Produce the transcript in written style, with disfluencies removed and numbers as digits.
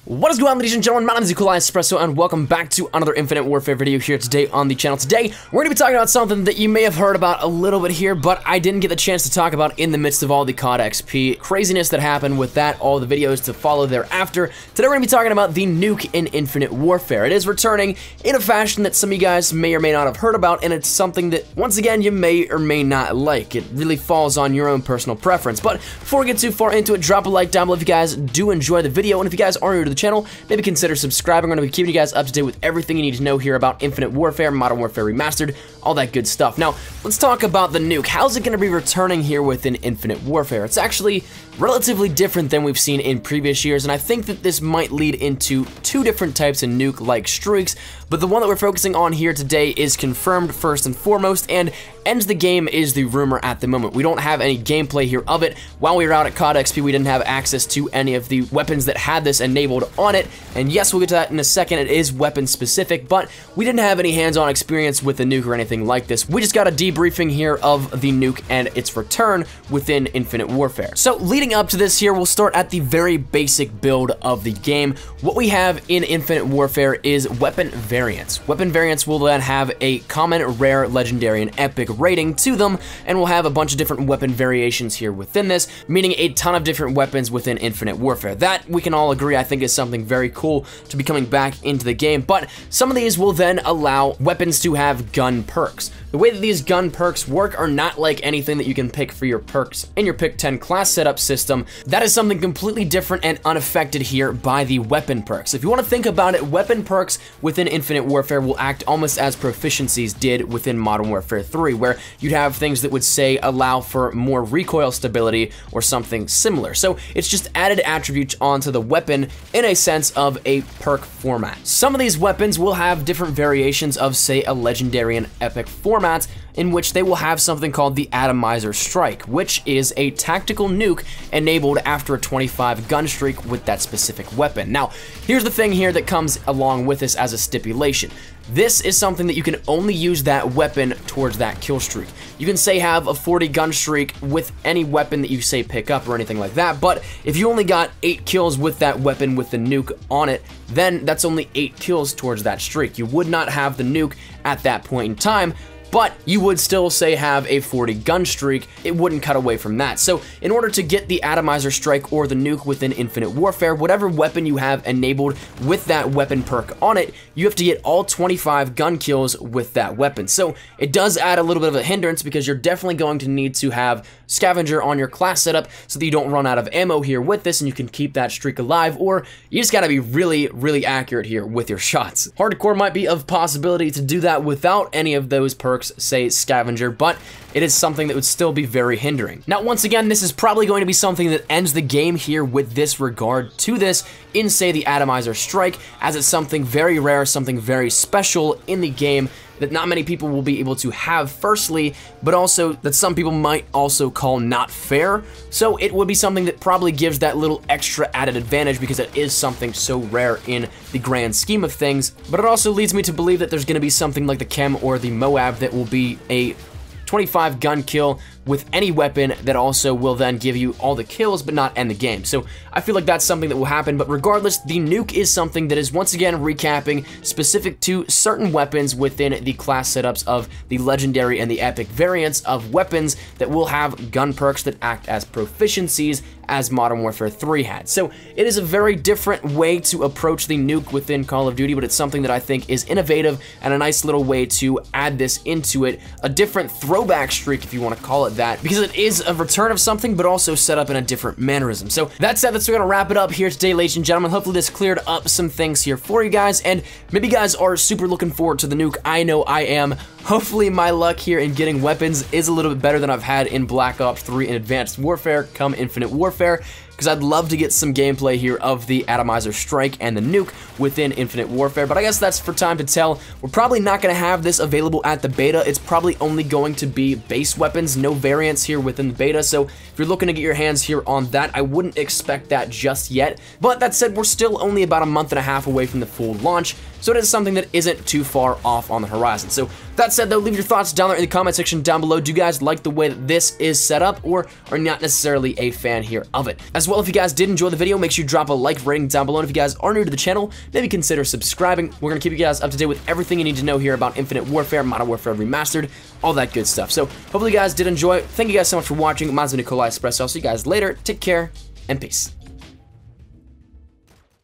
What is going on, ladies and gentlemen? My name is Espresso, and welcome back to another Infinite Warfare video here today on the channel. Today, we're going to be talking about something that you may have heard about a little bit here, but I didn't get the chance to talk about in the midst of all the COD XP craziness that happened with that, all the videos to follow thereafter. Today, we're going to be talking about the Nuke in Infinite Warfare. It is returning in a fashion that some of you guys may or may not have heard about, and it's something that, once again, you may or may not like. It really falls on your own personal preference. But before we get too far into it, drop a like down below if you guys do enjoy the video, and if you guys are new to the channel, maybe consider subscribing. I'm going to be keeping you guys up to date with everything you need to know here about Infinite Warfare, Modern Warfare Remastered, all that good stuff. Now, let's talk about the Nuke. How's it going to be returning here within Infinite Warfare? It's actually relatively different than we've seen in previous years, and I think that this might lead into two different types of Nuke-like streaks, but the one that we're focusing on here today is confirmed first and foremost, and ends the game is the rumor at the moment. We don't have any gameplay here of it. While we were out at COD XP, we didn't have access to any of the weapons that had this enabled on it, and yes, we'll get to that in a second. It is weapon specific, but we didn't have any hands-on experience with the Nuke or anything like this. We just got a debriefing here of the Nuke and its return within Infinite Warfare. So leading up to this here, we'll start at the very basic build of the game. What we have in Infinite Warfare is weapon variants. Weapon variants will then have a common, rare, legendary, and epic rating to them, and we'll have a bunch of different weapon variations here within this, meaning a ton of different weapons within Infinite Warfare. That, we can all agree, I think is something very cool to be coming back into the game, but some of these will then allow weapons to have gun perks. The way that these gun perks work are not like anything that you can pick for your perks in your Pick 10 class setup system. That is something completely different and unaffected here by the weapon perks. If you want to think about it, weapon perks within Infinite Warfare will act almost as proficiencies did within Modern Warfare 3, where you'd have things that would say allow for more recoil stability or something similar. So it's just added attributes onto the weapon in a sense of a perk format. Some of these weapons will have different variations of, say, a legendary and epic format, in which they will have something called the Atomizer Strike, which is a tactical nuke enabled after a 25 gun streak with that specific weapon. Now, here's the thing here that comes along with this as a stipulation. This is something that you can only use that weapon towards that kill streak. You can say have a 40 gun streak with any weapon that you say pick up or anything like that, but if you only got 8 kills with that weapon with the nuke on it, then that's only 8 kills towards that streak. You would not have the nuke at that point in time, but you would still say have a 40 gun streak. It wouldn't cut away from that. So in order to get the Atomizer Strike or the Nuke within Infinite Warfare, whatever weapon you have enabled with that weapon perk on it, you have to get all 25 gun kills with that weapon. So it does add a little bit of a hindrance because you're definitely going to need to have Scavenger on your class setup so that you don't run out of ammo here with this and you can keep that streak alive, or you just gotta be really, really accurate here with your shots. Hardcore might be of possibility to do that without any of those perks, say Scavenger, but it is something that would still be very hindering. Now, once again, this is probably going to be something that ends the game here with this regard to this in, say, the Atomizer Strike, as it's something very rare, something very special in the game that not many people will be able to have, firstly, but also that some people might also call not fair. So it would be something that probably gives that little extra added advantage because it is something so rare in the grand scheme of things. But it also leads me to believe that there's going to be something like the Chem or the Moab that will be a 25 gun kill with any weapon that also will then give you all the kills but not end the game. So I feel like that's something that will happen, but regardless, the Nuke is something that is once again recapping specific to certain weapons within the class setups of the legendary and the epic variants of weapons that will have gun perks that act as proficiencies as Modern Warfare 3 had. So it is a very different way to approach the Nuke within Call of Duty, but it's something that I think is innovative and a nice little way to add this into it, a different throwback streak if you want to call it that, because it is a return of something but also set up in a different mannerism. So that said, that's gonna wrap it up here today, ladies and gentlemen. Hopefully this cleared up some things here for you guys, and maybe you guys are super looking forward to the Nuke. I know I am. Hopefully my luck here in getting weapons is a little bit better than I've had in Black Ops 3 and Advanced Warfare come Infinite Warfare, because I'd love to get some gameplay here of the Atomizer Strike and the Nuke within Infinite Warfare, but I guess that's for time to tell. We're probably not going to have this available at the beta. It's probably only going to be base weapons, no variants here within the beta, so if you're looking to get your hands here on that, I wouldn't expect that just yet. But that said, we're still only about a month and a half away from the full launch, so it is something that isn't too far off on the horizon. So that said though, leave your thoughts down there in the comment section down below. Do you guys like the way that this is set up, or are not necessarily a fan here of it? As well, if you guys did enjoy the video, make sure you drop a like rating down below, and if you guys are new to the channel, maybe consider subscribing. We're gonna keep you guys up to date with everything you need to know here about Infinite Warfare, Modern Warfare Remastered, all that good stuff. So hopefully you guys did enjoy. Thank you guys so much for watching. Mine's been Nikolai Espresso. I'll see you guys later. Take care and peace.